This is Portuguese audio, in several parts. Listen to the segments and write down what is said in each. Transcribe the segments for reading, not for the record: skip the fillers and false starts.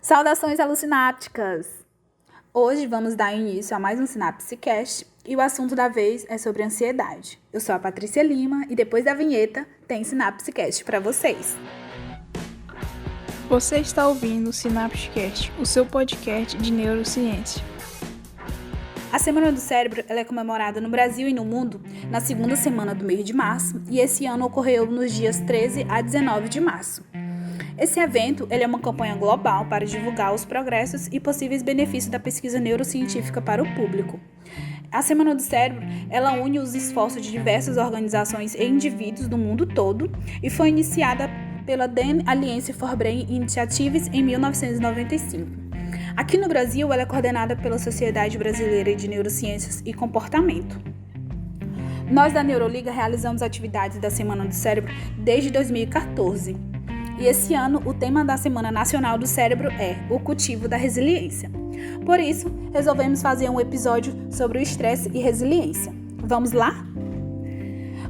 Saudações alucinápticas! Hoje vamos dar início a mais um SinapseCast e o assunto da vez é sobre ansiedade. Eu sou a Patrícia Lima e depois da vinheta tem SinapseCast para vocês. Você está ouvindo o SinapseCast, o seu podcast de neurociência. A Semana do Cérebro ela é comemorada no Brasil e no mundo na segunda semana do mês de março e esse ano ocorreu nos dias 13 a 19 de março. Esse evento ele é uma campanha global para divulgar os progressos e possíveis benefícios da pesquisa neurocientífica para o público. A Semana do Cérebro ela une os esforços de diversas organizações e indivíduos do mundo todo e foi iniciada pela The Alliance for Brain Initiatives em 1995. Aqui no Brasil, ela é coordenada pela Sociedade Brasileira de Neurociências e Comportamento. Nós da Neuroliga realizamos atividades da Semana do Cérebro desde 2014. E esse ano, o tema da Semana Nacional do Cérebro é o cultivo da resiliência. Por isso, resolvemos fazer um episódio sobre o estresse e resiliência. Vamos lá?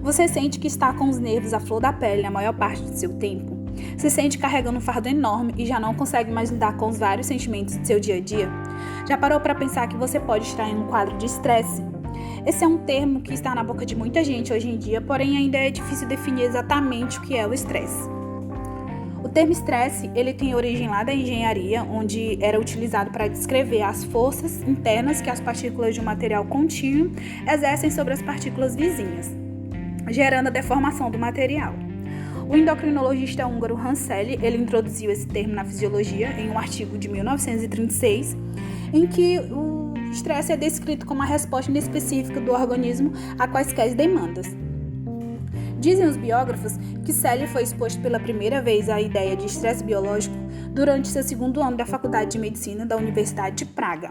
Você sente que está com os nervos à flor da pele a maior parte do seu tempo? Se sente carregando um fardo enorme e já não consegue mais lidar com os vários sentimentos do seu dia a dia? Já parou para pensar que você pode estar em um quadro de estresse? Esse é um termo que está na boca de muita gente hoje em dia, porém ainda é difícil definir exatamente o que é o estresse. O termo estresse, ele tem origem lá da engenharia, onde era utilizado para descrever as forças internas que as partículas de um material contínuo exercem sobre as partículas vizinhas, gerando a deformação do material. O endocrinologista húngaro Hans Selye, ele introduziu esse termo na fisiologia em um artigo de 1936, em que o estresse é descrito como a resposta inespecífica do organismo a quaisquer demandas. Dizem os biógrafos que Selye foi exposto pela primeira vez à ideia de estresse biológico durante seu segundo ano da Faculdade de Medicina da Universidade de Praga.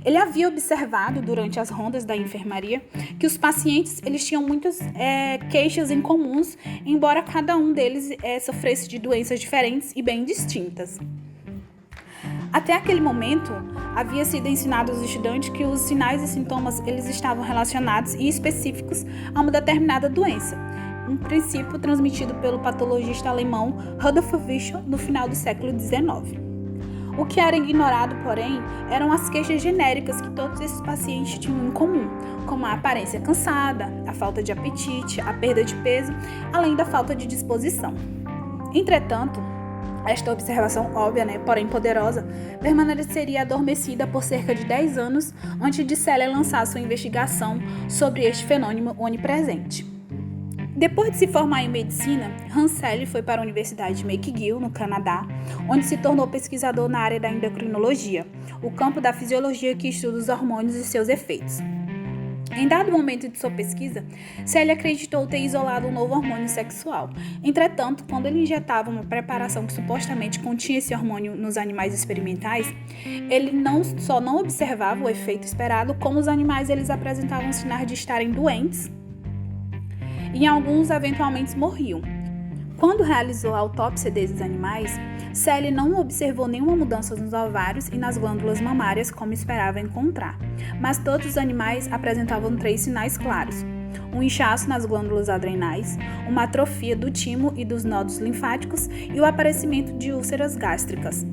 Ele havia observado durante as rondas da enfermaria que os pacientes eles tinham muitas queixas em comuns, embora cada um deles sofresse de doenças diferentes e bem distintas. Até aquele momento, havia sido ensinado aos estudantes que os sinais e sintomas eles estavam relacionados e específicos a uma determinada doença, um princípio transmitido pelo patologista alemão Rudolf Virchow no final do século XIX. O que era ignorado, porém, eram as queixas genéricas que todos esses pacientes tinham em comum, como a aparência cansada, a falta de apetite, a perda de peso, além da falta de disposição. Entretanto, esta observação óbvia, porém poderosa, permaneceria adormecida por cerca de 10 anos antes de Selye lançar sua investigação sobre este fenômeno onipresente. Depois de se formar em medicina, Hans Selye foi para a Universidade de McGill, no Canadá, onde se tornou pesquisador na área da endocrinologia, o campo da fisiologia que estuda os hormônios e seus efeitos. Em dado momento de sua pesquisa, Selye acreditou ter isolado um novo hormônio sexual. Entretanto, quando ele injetava uma preparação que supostamente continha esse hormônio nos animais experimentais, ele só não observava o efeito esperado, como os animais eles apresentavam sinais de estarem doentes, e alguns eventualmente morriam. Quando realizou a autópsia desses animais, Selye não observou nenhuma mudança nos ovários e nas glândulas mamárias como esperava encontrar, mas todos os animais apresentavam 3 sinais claros: um inchaço nas glândulas adrenais, uma atrofia do timo e dos nodos linfáticos e o aparecimento de úlceras gástricas.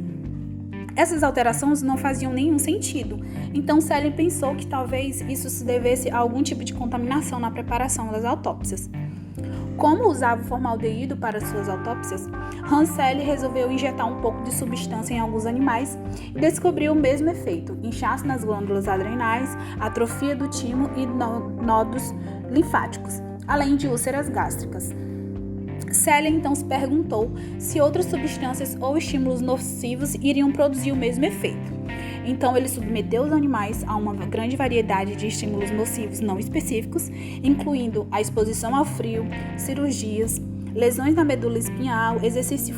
Essas alterações não faziam nenhum sentido, então Selye pensou que talvez isso se devesse a algum tipo de contaminação na preparação das autópsias. Como usava o formaldeído para suas autópsias, Hans Selye resolveu injetar um pouco de substância em alguns animais e descobriu o mesmo efeito: inchaço nas glândulas adrenais, atrofia do timo e nodos linfáticos, além de úlceras gástricas. Selye então se perguntou se outras substâncias ou estímulos nocivos iriam produzir o mesmo efeito. Então ele submeteu os animais a uma grande variedade de estímulos nocivos não específicos, incluindo a exposição ao frio, cirurgias, lesões na medula espinhal, exercício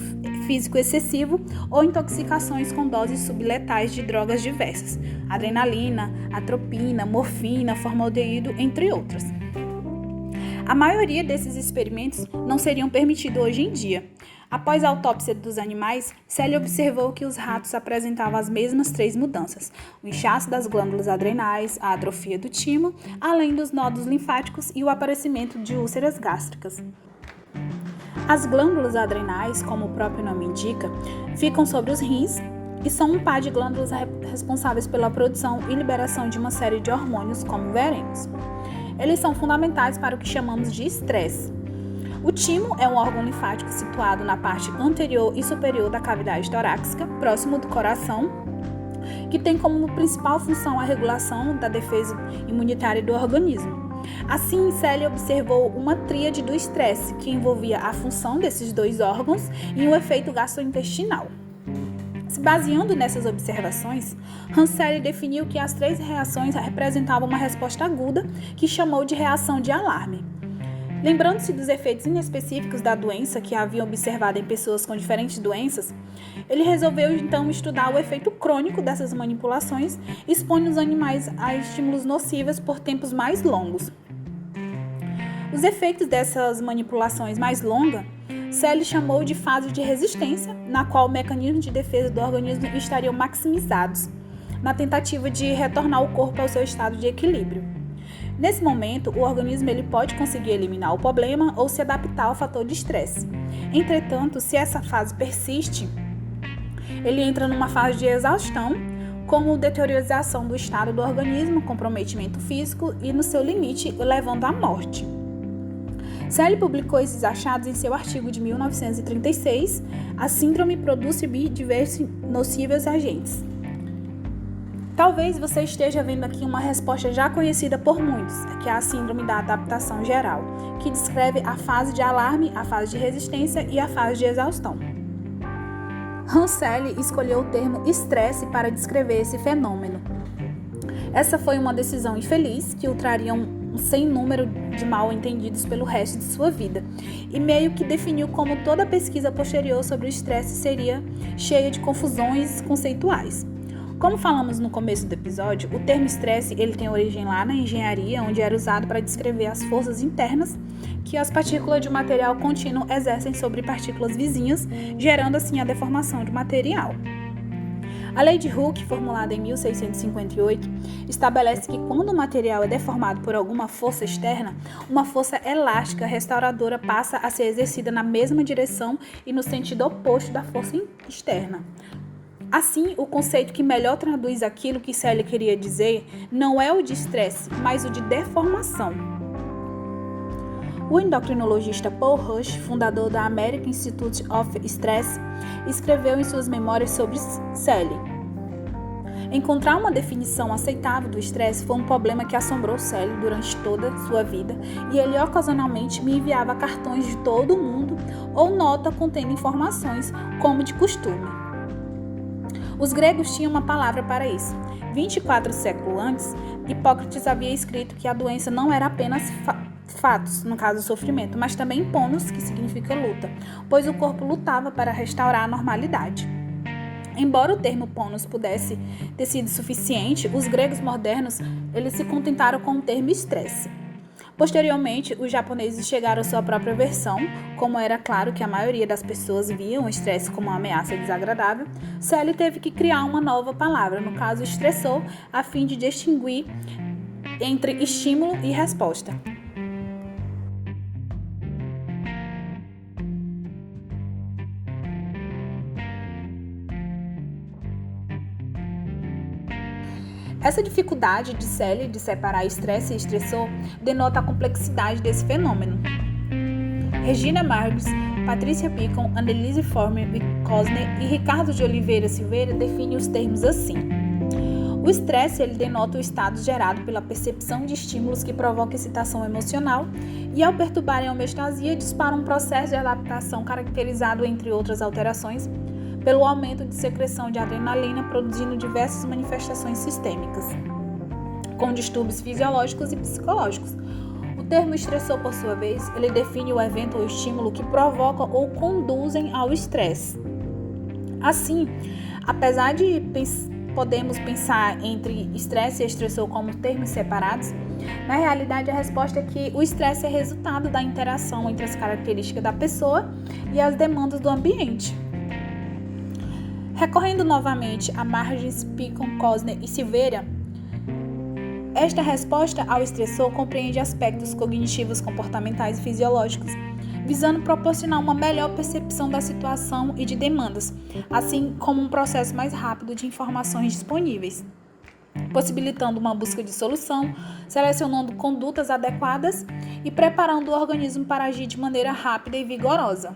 físico excessivo ou intoxicações com doses subletais de drogas diversas, adrenalina, atropina, morfina, formaldeído, entre outras. A maioria desses experimentos não seriam permitidos hoje em dia. Após a autópsia dos animais, Selye observou que os ratos apresentavam as mesmas 3 mudanças: o inchaço das glândulas adrenais, a atrofia do timo, além dos nodos linfáticos e o aparecimento de úlceras gástricas. As glândulas adrenais, como o próprio nome indica, ficam sobre os rins e são um par de glândulas responsáveis pela produção e liberação de uma série de hormônios, como veremos. Eles são fundamentais para o que chamamos de estresse. O timo é um órgão linfático situado na parte anterior e superior da cavidade torácica, próximo do coração, que tem como principal função a regulação da defesa imunitária do organismo. Assim, Celle observou uma tríade do estresse, que envolvia a função desses dois órgãos e o efeito gastrointestinal. Se baseando nessas observações, Hans Celle definiu que as 3 reações representavam uma resposta aguda, que chamou de reação de alarme. Lembrando-se dos efeitos inespecíficos da doença que havia observado em pessoas com diferentes doenças, ele resolveu então estudar o efeito crônico dessas manipulações, expondo os animais a estímulos nocivos por tempos mais longos. Os efeitos dessas manipulações mais longas, Celle chamou de fase de resistência, na qual os mecanismos de defesa do organismo estariam maximizados, na tentativa de retornar o corpo ao seu estado de equilíbrio. Nesse momento, o organismo pode conseguir eliminar o problema ou se adaptar ao fator de estresse. Entretanto, se essa fase persiste, ele entra numa fase de exaustão, como deteriorização do estado do organismo, comprometimento físico e, no seu limite, levando à morte. Celle publicou esses achados em seu artigo de 1936, A Síndrome produz diversos nocivos agentes. Talvez você esteja vendo aqui uma resposta já conhecida por muitos, que é a síndrome da adaptação geral, que descreve a fase de alarme, a fase de resistência e a fase de exaustão. Hans Celle escolheu o termo estresse para descrever esse fenômeno. Essa foi uma decisão infeliz que o traria um sem número de mal-entendidos pelo resto de sua vida, e meio que definiu como toda pesquisa posterior sobre o estresse seria cheia de confusões conceituais. Como falamos no começo do episódio, o termo estresse tem origem lá na engenharia, onde era usado para descrever as forças internas que as partículas de um material contínuo exercem sobre partículas vizinhas, gerando assim a deformação do material. A lei de Hooke, formulada em 1658, estabelece que quando o material é deformado por alguma força externa, uma força elástica restauradora passa a ser exercida na mesma direção e no sentido oposto da força externa. Assim, o conceito que melhor traduz aquilo que Celle queria dizer não é o de estresse, mas o de deformação. O endocrinologista Paul Rush, fundador da American Institute of Stress, escreveu em suas memórias sobre Celle. Encontrar uma definição aceitável do estresse foi um problema que assombrou Celle durante toda sua vida, e ele ocasionalmente me enviava cartões de todo o mundo ou nota contendo informações, como de costume. Os gregos tinham uma palavra para isso. 24 séculos antes, Hipócrates havia escrito que a doença não era apenas fatos, no caso sofrimento, mas também ponos, que significa luta, pois o corpo lutava para restaurar a normalidade. Embora o termo ponos pudesse ter sido suficiente, os gregos modernos eles se contentaram com o termo estresse. Posteriormente, os japoneses chegaram à sua própria versão, como era claro que a maioria das pessoas viam o estresse como uma ameaça desagradável. Celle teve que criar uma nova palavra, no caso estressor, a fim de distinguir entre estímulo e resposta. Essa dificuldade de Celle de separar estresse e estressor denota a complexidade desse fenômeno. Regina Margus, Patricia Picon, Annelise Former Cosner e Ricardo de Oliveira Silveira definem os termos assim. O estresse denota o estado gerado pela percepção de estímulos que provocam excitação emocional e, ao perturbarem a homeostasia, dispara um processo de adaptação caracterizado, entre outras alterações, pelo aumento de secreção de adrenalina, produzindo diversas manifestações sistêmicas, com distúrbios fisiológicos e psicológicos. O termo estressor, por sua vez, ele define o evento ou estímulo que provoca ou conduzem ao estresse. Assim, apesar de podemos pensar entre estresse e estressor como termos separados, na realidade a resposta é que o estresse é resultado da interação entre as características da pessoa e as demandas do ambiente. Recorrendo novamente a Margus, Picon, Cosner e Silveira, esta resposta ao estressor compreende aspectos cognitivos, comportamentais e fisiológicos, visando proporcionar uma melhor percepção da situação e de demandas, assim como um processo mais rápido de informações disponíveis, possibilitando uma busca de solução, selecionando condutas adequadas e preparando o organismo para agir de maneira rápida e vigorosa.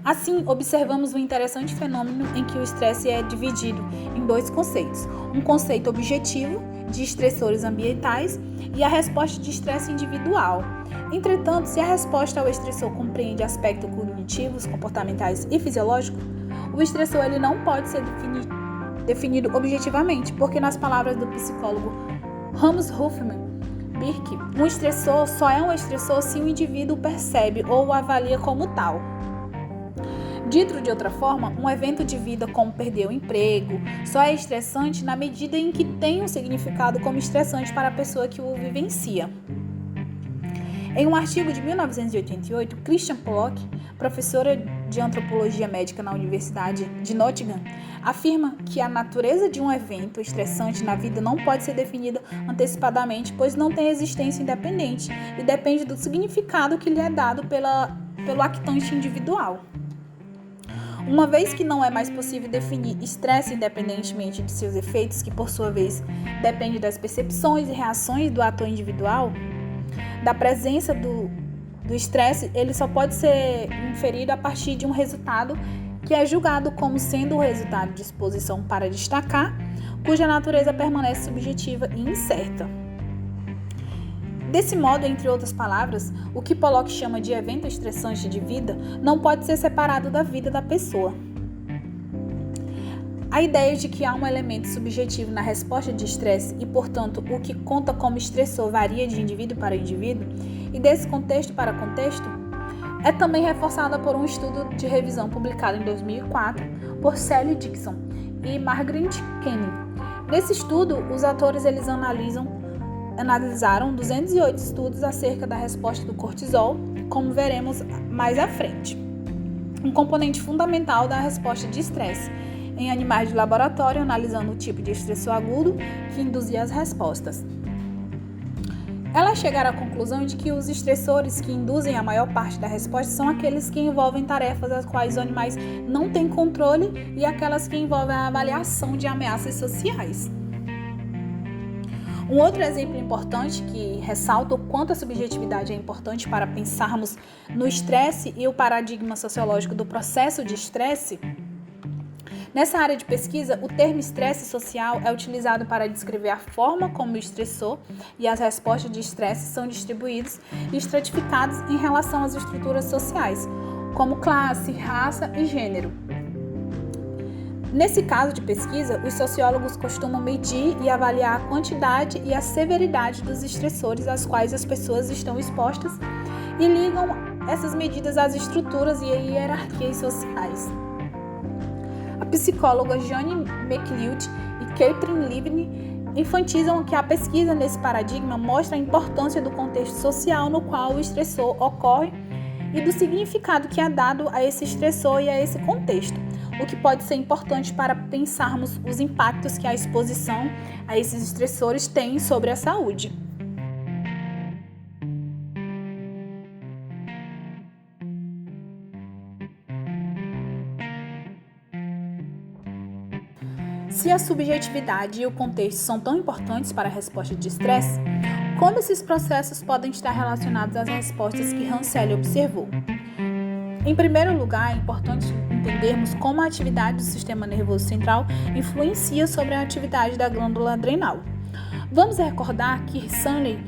Assim, observamos um interessante fenômeno em que o estresse é dividido em dois conceitos: um conceito objetivo, de estressores ambientais, e a resposta de estresse individual. Entretanto, se a resposta ao estressor compreende aspectos cognitivos, comportamentais e fisiológicos, o estressor ele não pode ser definido objetivamente, porque, nas palavras do psicólogo Hans Hofmann Birk, um estressor só é um estressor se o indivíduo percebe ou o avalia como tal. Dito de outra forma, um evento de vida como perder o emprego só é estressante na medida em que tem um significado como estressante para a pessoa que o vivencia. Em um artigo de 1988, Christian Pollock, professora de antropologia médica na Universidade de Nottingham, afirma que a natureza de um evento estressante na vida não pode ser definida antecipadamente, pois não tem existência independente e depende do significado que lhe é dado pelo actante individual. Uma vez que não é mais possível definir estresse independentemente de seus efeitos, que por sua vez depende das percepções e reações do ator individual, da presença do estresse, ele só pode ser inferido a partir de um resultado que é julgado como sendo o resultado de exposição para destacar, cuja natureza permanece subjetiva e incerta. Desse modo, entre outras palavras, o que Pollock chama de evento estressante de vida não pode ser separado da vida da pessoa. A ideia de que há um elemento subjetivo na resposta de estresse e, portanto, o que conta como estressor varia de indivíduo para indivíduo e desse contexto para contexto, é também reforçada por um estudo de revisão publicado em 2004 por Sally Dixon e Margaret Kenny. Nesse estudo, os autores analisaram 208 estudos acerca da resposta do cortisol, como veremos mais à frente, um componente fundamental da resposta de estresse, em animais de laboratório, analisando o tipo de estressor agudo que induzia as respostas. Elas chegaram à conclusão de que os estressores que induzem a maior parte da resposta são aqueles que envolvem tarefas às quais os animais não têm controle e aquelas que envolvem a avaliação de ameaças sociais. Um outro exemplo importante que ressalta o quanto a subjetividade é importante para pensarmos no estresse e o paradigma sociológico do processo de estresse. Nessa área de pesquisa, o termo estresse social é utilizado para descrever a forma como o estressor e as respostas de estresse são distribuídos e estratificados em relação às estruturas sociais, como classe, raça e gênero. Nesse caso de pesquisa, os sociólogos costumam medir e avaliar a quantidade e a severidade dos estressores aos quais as pessoas estão expostas e ligam essas medidas às estruturas e hierarquias sociais. A psicóloga Jane McLeod e Catherine Livni enfatizam que a pesquisa nesse paradigma mostra a importância do contexto social no qual o estressor ocorre e do significado que é dado a esse estressor e a esse contexto, o que pode ser importante para pensarmos os impactos que a exposição a esses estressores tem sobre a saúde. Se a subjetividade e o contexto são tão importantes para a resposta de estresse, como esses processos podem estar relacionados às respostas que Hanselli observou? Em primeiro lugar, é importante entendermos como a atividade do sistema nervoso central influencia sobre a atividade da glândula adrenal. Vamos recordar que Hanselli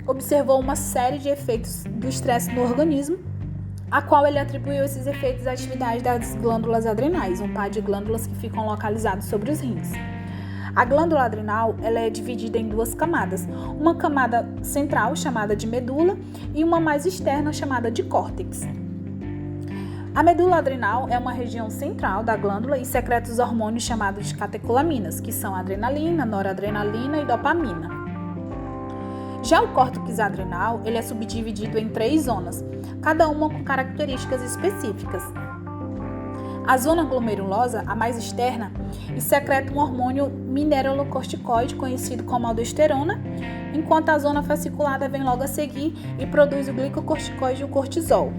observou uma série de efeitos do estresse no organismo, a qual ele atribuiu esses efeitos à atividade das glândulas adrenais, um par de glândulas que ficam localizadas sobre os rins. A glândula adrenal ela é dividida em duas camadas, uma camada central chamada de medula e uma mais externa chamada de córtex. A medula adrenal é uma região central da glândula e secreta os hormônios chamados de catecolaminas, que são adrenalina, noradrenalina e dopamina. Já o córtex adrenal ele é subdividido em 3 zonas, cada uma com características específicas. A zona glomerulosa, a mais externa, secreta um hormônio mineralocorticoide conhecido como aldosterona, enquanto a zona fasciculada vem logo a seguir e produz o glicocorticoide e o cortisol.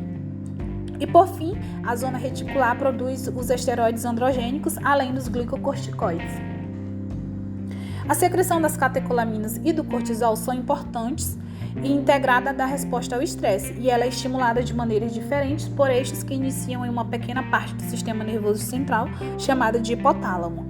E por fim, a zona reticular produz os esteroides androgênicos, além dos glicocorticoides. A secreção das catecolaminas e do cortisol são importantes e integrada da resposta ao estresse, e ela é estimulada de maneiras diferentes por eixos que iniciam em uma pequena parte do sistema nervoso central, chamada de hipotálamo.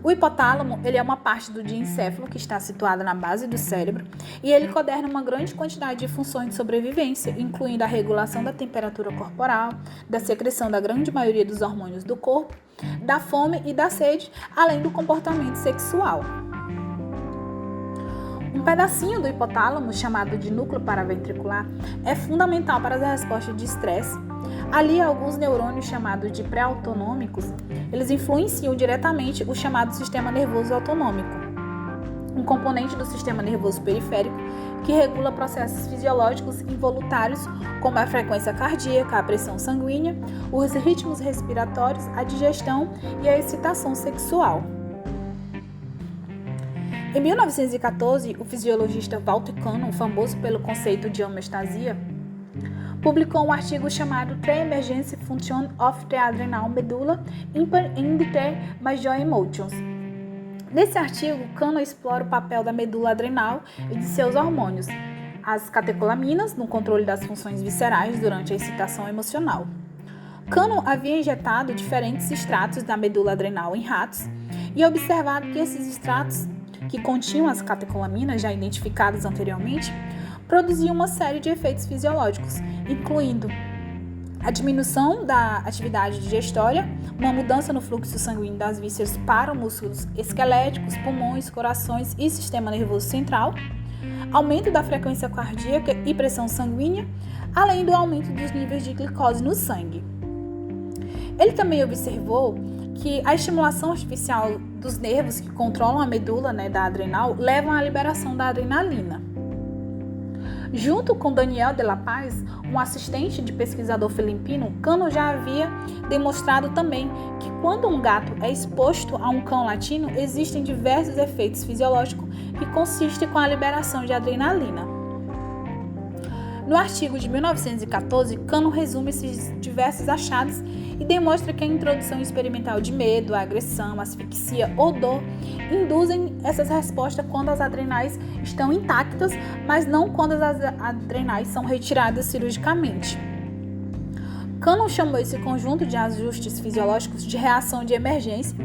O hipotálamo, ele é uma parte do diencéfalo que está situada na base do cérebro, e ele coordena uma grande quantidade de funções de sobrevivência, incluindo a regulação da temperatura corporal, da secreção da grande maioria dos hormônios do corpo, da fome e da sede, além do comportamento sexual. Um pedacinho do hipotálamo, chamado de núcleo paraventricular, é fundamental para a resposta de estresse. Ali, alguns neurônios chamados de pré-autonômicos, eles influenciam diretamente o chamado sistema nervoso autonômico, um componente do sistema nervoso periférico que regula processos fisiológicos involuntários, como a frequência cardíaca, a pressão sanguínea, os ritmos respiratórios, a digestão e a excitação sexual. Em 1914, o fisiologista Walter Cannon, famoso pelo conceito de homeostasia, publicou um artigo chamado The Emergency Function of the Adrenal Medulla in the Major Emotions. Nesse artigo, Cannon explora o papel da medula adrenal e de seus hormônios, as catecolaminas, no controle das funções viscerais durante a excitação emocional. Cannon havia injetado diferentes extratos da medula adrenal em ratos e observado que esses extratos, que continham as catecolaminas já identificadas anteriormente, produziam uma série de efeitos fisiológicos, incluindo a diminuição da atividade digestória, uma mudança no fluxo sanguíneo das vísceras para os músculos esqueléticos, pulmões, corações e sistema nervoso central, aumento da frequência cardíaca e pressão sanguínea, além do aumento dos níveis de glicose no sangue. Ele também observou que a estimulação artificial dos nervos que controlam a medula, da adrenal, levam à liberação da adrenalina. Junto com Daniel de la Paz, um assistente de pesquisador filipino, Cannon já havia demonstrado também que quando um gato é exposto a um cão latino, existem diversos efeitos fisiológicos que consistem com a liberação de adrenalina. No artigo de 1914, Cannon resume esses diversos achados e demonstra que a introdução experimental de medo, agressão, asfixia ou dor induzem essas respostas quando as adrenais estão intactas, mas não quando as adrenais são retiradas cirurgicamente. Cannon chamou esse conjunto de ajustes fisiológicos de reação de emergência.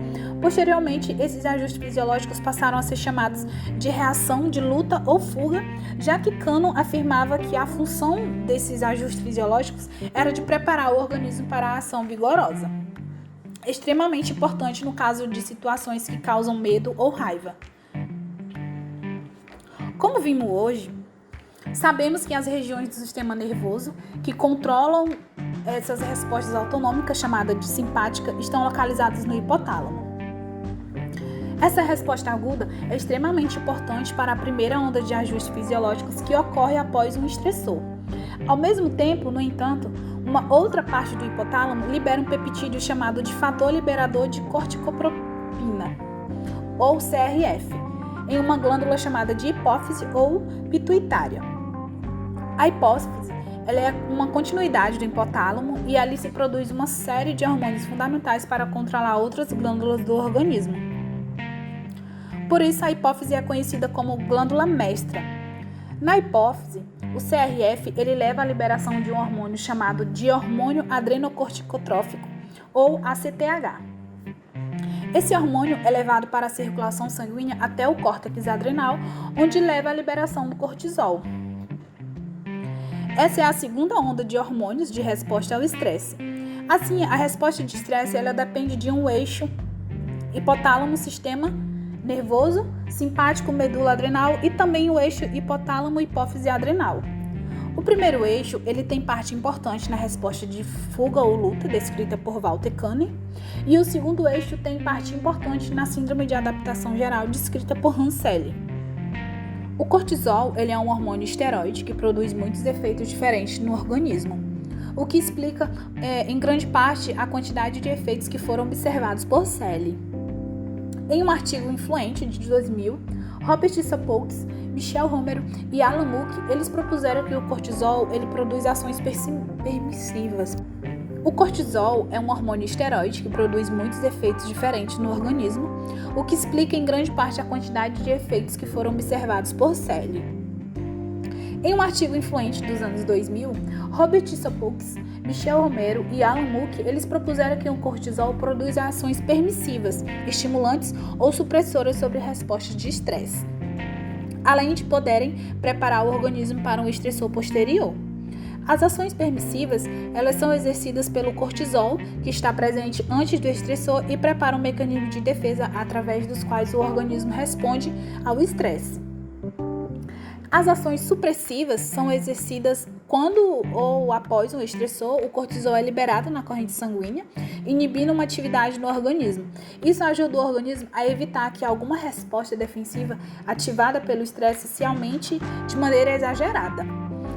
Posteriormente, esses ajustes fisiológicos passaram a ser chamados de reação de luta ou fuga, já que Cannon afirmava que a função desses ajustes fisiológicos era de preparar o organismo para a ação vigorosa, extremamente importante no caso de situações que causam medo ou raiva. Como vimos hoje, sabemos que as regiões do sistema nervoso que controlam essas respostas autonômicas, chamadas de simpática, estão localizadas no hipotálamo. Essa resposta aguda é extremamente importante para a primeira onda de ajustes fisiológicos que ocorre após um estressor. Ao mesmo tempo, no entanto, uma outra parte do hipotálamo libera um peptídeo chamado de fator liberador de corticopropina, ou CRF, em uma glândula chamada de hipófise ou pituitária. A hipófise ela é uma continuidade do hipotálamo e ali se produz uma série de hormônios fundamentais para controlar outras glândulas do organismo. Por isso, a hipófise é conhecida como glândula mestra. Na hipófise, o CRF ele leva à liberação de um hormônio chamado de hormônio adrenocorticotrófico, ou ACTH. Esse hormônio é levado para a circulação sanguínea até o córtex adrenal, onde leva à liberação do cortisol. Essa é a segunda onda de hormônios de resposta ao estresse. Assim, a resposta de estresse ela depende de um eixo hipotálamo-sistema nervoso, simpático, medula adrenal e também o eixo hipotálamo-hipófise adrenal. O primeiro eixo ele tem parte importante na resposta de fuga ou luta, descrita por Walter Cannon, e o segundo eixo tem parte importante na síndrome de adaptação geral, descrita por Hans Selye. O cortisol ele é um hormônio esteroide que produz muitos efeitos diferentes no organismo. o que explica, em grande parte, a quantidade de efeitos que foram observados por Selle. Em um artigo influente de 2000, Robert Sapolsky, Michel Romero e Alan Mook, eles propuseram que o cortisol ele produz ações permissivas. O cortisol é um hormônio esteroide que produz muitos efeitos diferentes no organismo, o que explica em grande parte a quantidade de efeitos que foram observados por Selle. Em um artigo influente dos anos 2000, Robert Sapolsky, Michel Romero e Alan Mook, eles propuseram que o cortisol produz ações permissivas, estimulantes ou supressoras sobre respostas de estresse, além de poderem preparar o organismo para um estressor posterior. As ações permissivas, elas são exercidas pelo cortisol, que está presente antes do estressor e prepara um mecanismo de defesa através dos quais o organismo responde ao estresse. As ações supressivas são exercidas quando ou após um estressor, o cortisol é liberado na corrente sanguínea, inibindo uma atividade no organismo. Isso ajuda o organismo a evitar que alguma resposta defensiva ativada pelo estresse se aumente de maneira exagerada.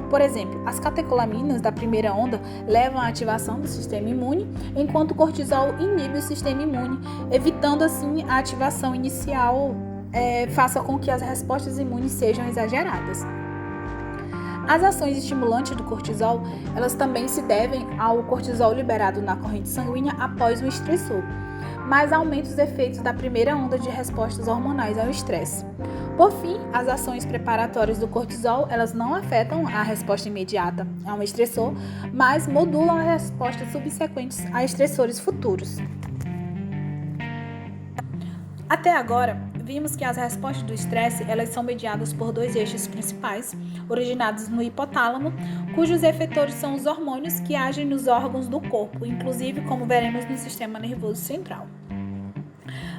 Por exemplo, as catecolaminas da primeira onda levam à ativação do sistema imune, enquanto o cortisol inibe o sistema imune, evitando assim a ativação inicial faça com que as respostas imunes sejam exageradas. As ações estimulantes do cortisol, elas também se devem ao cortisol liberado na corrente sanguínea após um estressor, mas aumenta os efeitos da primeira onda de respostas hormonais ao estresse. Por fim, as ações preparatórias do cortisol, elas não afetam a resposta imediata a um estressor, mas modulam as respostas subsequentes a estressores futuros. Até agora, vimos que as respostas do estresse elas são mediadas por dois eixos principais, originados no hipotálamo, cujos efetores são os hormônios que agem nos órgãos do corpo, inclusive como veremos no sistema nervoso central.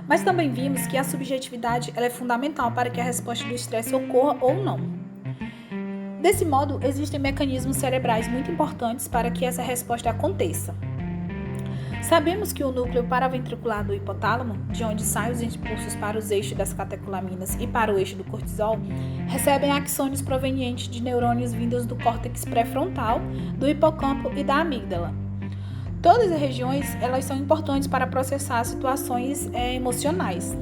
Mas também vimos que a subjetividade ela é fundamental para que a resposta do estresse ocorra ou não. Desse modo, existem mecanismos cerebrais muito importantes para que essa resposta aconteça. Sabemos que o núcleo paraventricular do hipotálamo, de onde saem os impulsos para os eixos das catecolaminas e para o eixo do cortisol, recebem axônios provenientes de neurônios vindos do córtex pré-frontal, do hipocampo e da amígdala. Todas as regiões elas são importantes para processar situações emocionais.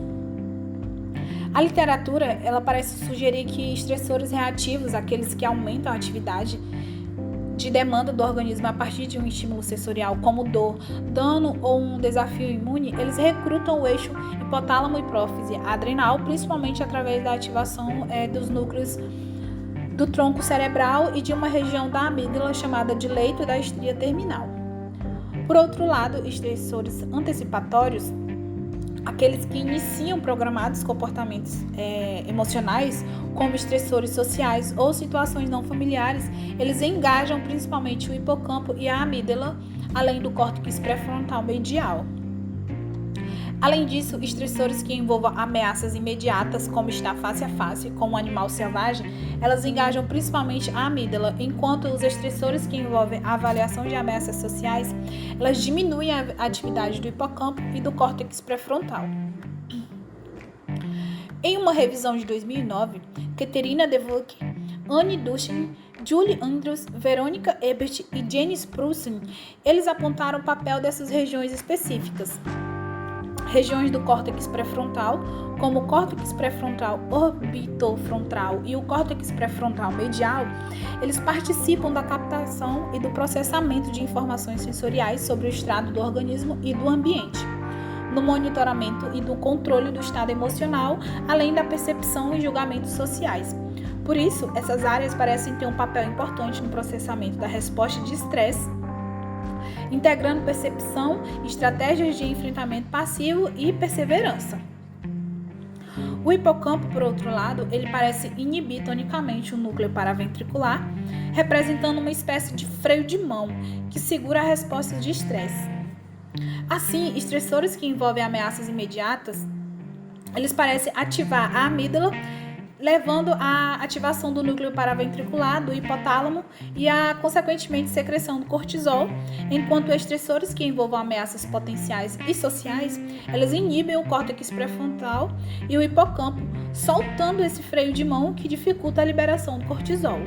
A literatura ela parece sugerir que estressores reativos, aqueles que aumentam a atividade de demanda do organismo a partir de um estímulo sensorial, como dor, dano ou um desafio imune, eles recrutam o eixo hipotálamo-hipófise adrenal, principalmente através da ativação dos núcleos do tronco cerebral e de uma região da amígdala chamada de leito da estria terminal. Por outro lado, estressores antecipatórios, aqueles que iniciam programados comportamentos emocionais, como estressores sociais ou situações não familiares, eles engajam principalmente o hipocampo e a amígdala, além do córtex pré-frontal medial. Além disso, estressores que envolvam ameaças imediatas, como estar face a face com um animal selvagem, elas engajam principalmente a amígdala, enquanto os estressores que envolvem a avaliação de ameaças sociais, elas diminuem a atividade do hipocampo e do córtex pré-frontal. Em uma revisão de 2009, Katerina Devuk, Anne Duchen, Julie Andrews, Veronica Ebert e Jenny Sprucin, eles apontaram o papel dessas regiões específicas. Regiões do córtex pré-frontal, como o córtex pré-frontal orbitofrontal e o córtex pré-frontal medial, eles participam da captação e do processamento de informações sensoriais sobre o estado do organismo e do ambiente, no monitoramento e do controle do estado emocional, além da percepção e julgamentos sociais. Por isso, essas áreas parecem ter um papel importante no processamento da resposta de estresse, integrando percepção, estratégias de enfrentamento passivo e perseverança. O hipocampo, por outro lado, ele parece inibir tonicamente o núcleo paraventricular, representando uma espécie de freio de mão que segura a resposta de estresse. Assim, estressores que envolvem ameaças imediatas, eles parecem ativar a amígdala, levando à ativação do núcleo paraventricular, do hipotálamo e a, consequentemente, secreção do cortisol, enquanto estressores que envolvam ameaças potenciais e sociais, elas inibem o córtex pré-frontal e o hipocampo, soltando esse freio de mão que dificulta a liberação do cortisol.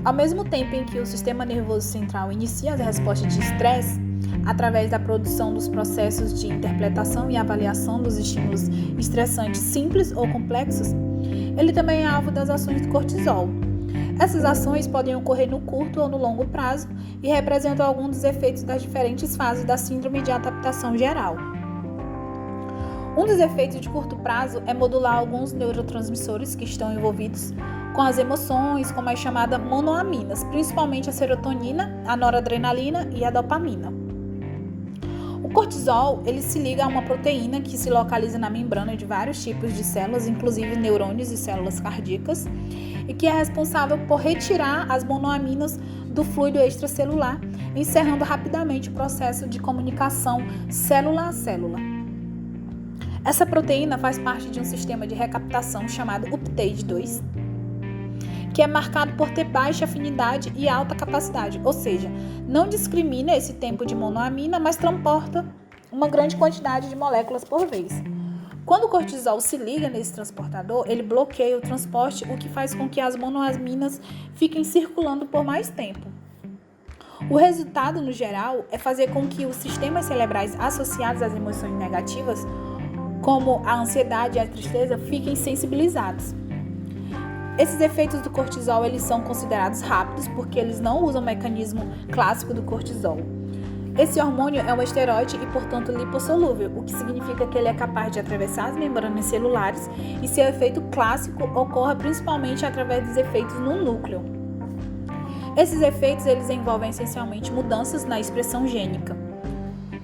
Ao mesmo tempo em que o sistema nervoso central inicia as respostas de estresse, através da produção dos processos de interpretação e avaliação dos estímulos estressantes simples ou complexos, ele também é alvo das ações do cortisol. Essas ações podem ocorrer no curto ou no longo prazo e representam alguns dos efeitos das diferentes fases da síndrome de adaptação geral. Um dos efeitos de curto prazo é modular alguns neurotransmissores que estão envolvidos com as emoções, como as chamadas monoaminas, principalmente a serotonina, a noradrenalina e a dopamina. O cortisol, ele se liga a uma proteína que se localiza na membrana de vários tipos de células, inclusive neurônios e células cardíacas, e que é responsável por retirar as monoaminas do fluido extracelular, encerrando rapidamente o processo de comunicação célula a célula. Essa proteína faz parte de um sistema de recaptação chamado uptake 2, que é marcado por ter baixa afinidade e alta capacidade, ou seja, não discrimina esse tempo de monoamina, mas transporta uma grande quantidade de moléculas por vez. Quando o cortisol se liga nesse transportador, ele bloqueia o transporte, o que faz com que as monoaminas fiquem circulando por mais tempo. O resultado, no geral, é fazer com que os sistemas cerebrais associados às emoções negativas, como a ansiedade e a tristeza, fiquem sensibilizados. Esses efeitos do cortisol eles são considerados rápidos porque eles não usam o mecanismo clássico do cortisol. Esse hormônio é um esteroide e, portanto, lipossolúvel, o que significa que ele é capaz de atravessar as membranas celulares e seu efeito clássico ocorre principalmente através dos efeitos no núcleo. Esses efeitos eles envolvem essencialmente mudanças na expressão gênica.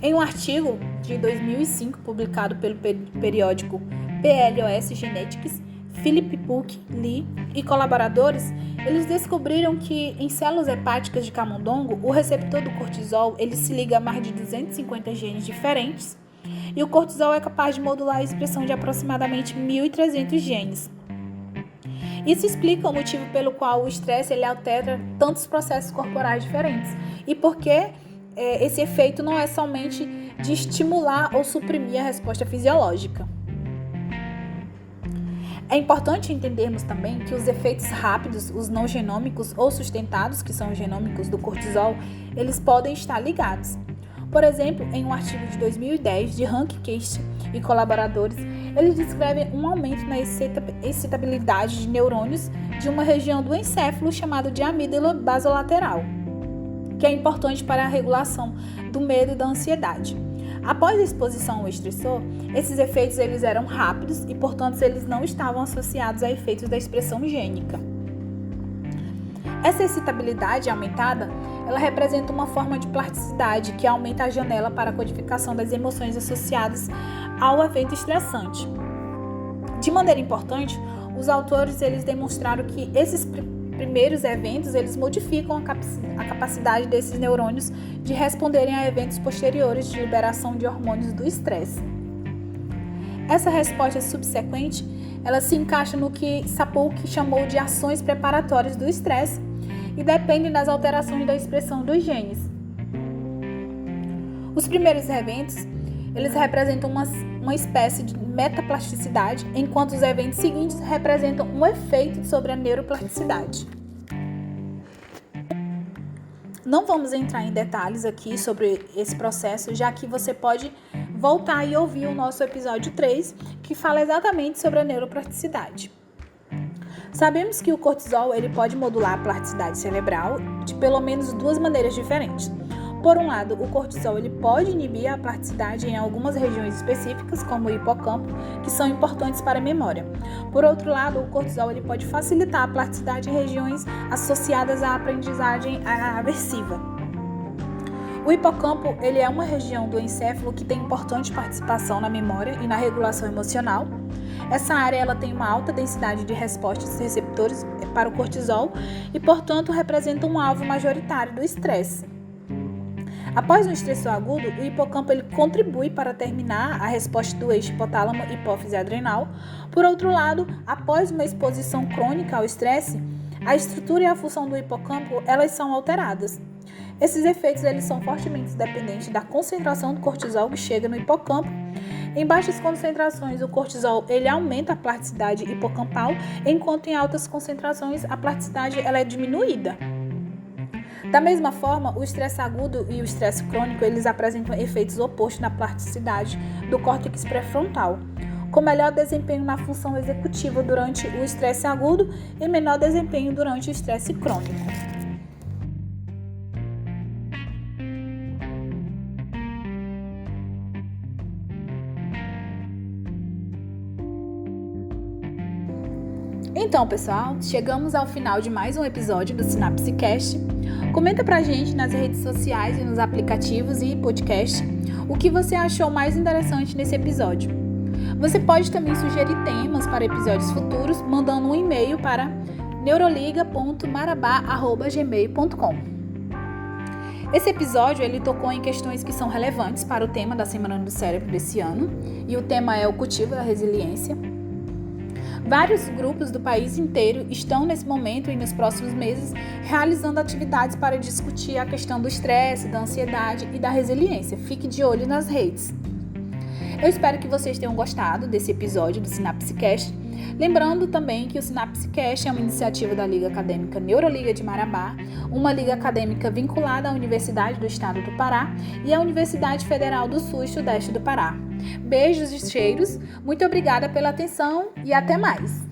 Em um artigo de 2005 publicado pelo periódico PLOS Genetics, Philip Puck, Lee e colaboradores, eles descobriram que em células hepáticas de camundongo, o receptor do cortisol ele se liga a mais de 250 genes diferentes e o cortisol é capaz de modular a expressão de aproximadamente 1.300 genes. Isso explica o motivo pelo qual o estresse ele altera tantos processos corporais diferentes e porque esse efeito não é somente de estimular ou suprimir a resposta fisiológica. É importante entendermos também que os efeitos rápidos, os não genômicos ou sustentados, que são os genômicos do cortisol, eles podem estar ligados. Por exemplo, em um artigo de 2010 de Hank Kist e colaboradores, eles descrevem um aumento na excitabilidade de neurônios de uma região do encéfalo chamada de amígdala basolateral, que é importante para a regulação do medo e da ansiedade. Após a exposição ao estressor, esses efeitos eles eram rápidos e, portanto, eles não estavam associados a efeitos da expressão gênica. Essa excitabilidade aumentada, ela representa uma forma de plasticidade que aumenta a janela para a codificação das emoções associadas ao evento estressante. De maneira importante, os autores eles demonstraram que esses primeiros eventos eles modificam a capacidade desses neurônios de responderem a eventos posteriores de liberação de hormônios do estresse. Essa resposta subsequente ela se encaixa no que Sapolsky chamou de ações preparatórias do estresse e dependem das alterações da expressão dos genes. Os primeiros eventos eles representam uma espécie de metaplasticidade, enquanto os eventos seguintes representam um efeito sobre a neuroplasticidade. Não vamos entrar em detalhes aqui sobre esse processo, já que você pode voltar e ouvir o nosso episódio 3, que fala exatamente sobre a neuroplasticidade. Sabemos que o cortisol ele pode modular a plasticidade cerebral de pelo menos duas maneiras diferentes. Por um lado, o cortisol ele pode inibir a plasticidade em algumas regiões específicas, como o hipocampo, que são importantes para a memória. Por outro lado, o cortisol ele pode facilitar a plasticidade em regiões associadas à aprendizagem aversiva. O hipocampo ele é uma região do encéfalo que tem importante participação na memória e na regulação emocional. Essa área ela tem uma alta densidade de respostas receptores para o cortisol e, portanto, representa um alvo majoritário do estresse. Após um estressor agudo, o hipocampo ele contribui para terminar a resposta do eixo hipotálamo-hipófise adrenal. Por outro lado, após uma exposição crônica ao estresse, a estrutura e a função do hipocampo elas são alteradas. Esses efeitos eles são fortemente dependentes da concentração do cortisol que chega no hipocampo. Em baixas concentrações, o cortisol ele aumenta a plasticidade hipocampal, enquanto em altas concentrações a plasticidade ela é diminuída. Da mesma forma, o estresse agudo e o estresse crônico, eles apresentam efeitos opostos na plasticidade do córtex pré-frontal, com melhor desempenho na função executiva durante o estresse agudo e menor desempenho durante o estresse crônico. Então, pessoal, chegamos ao final de mais um episódio do SinapseCast. Comenta pra gente nas redes sociais e nos aplicativos e podcast o que você achou mais interessante nesse episódio. Você pode também sugerir temas para episódios futuros mandando um e-mail para neuroliga.marabá@gmail.com. Esse episódio ele tocou em questões que são relevantes para o tema da Semana do Cérebro desse ano, e o tema é o cultivo da resiliência. Vários grupos do país inteiro estão nesse momento e nos próximos meses realizando atividades para discutir a questão do estresse, da ansiedade e da resiliência. Fique de olho nas redes. Eu espero que vocês tenham gostado desse episódio do SinapseCast. Lembrando também que o SinapseCast é uma iniciativa da Liga Acadêmica Neuroliga de Marabá, uma liga acadêmica vinculada à Universidade do Estado do Pará e à Universidade Federal do Sul e Sudeste do Pará. Beijos e cheiros, muito obrigada pela atenção e até mais!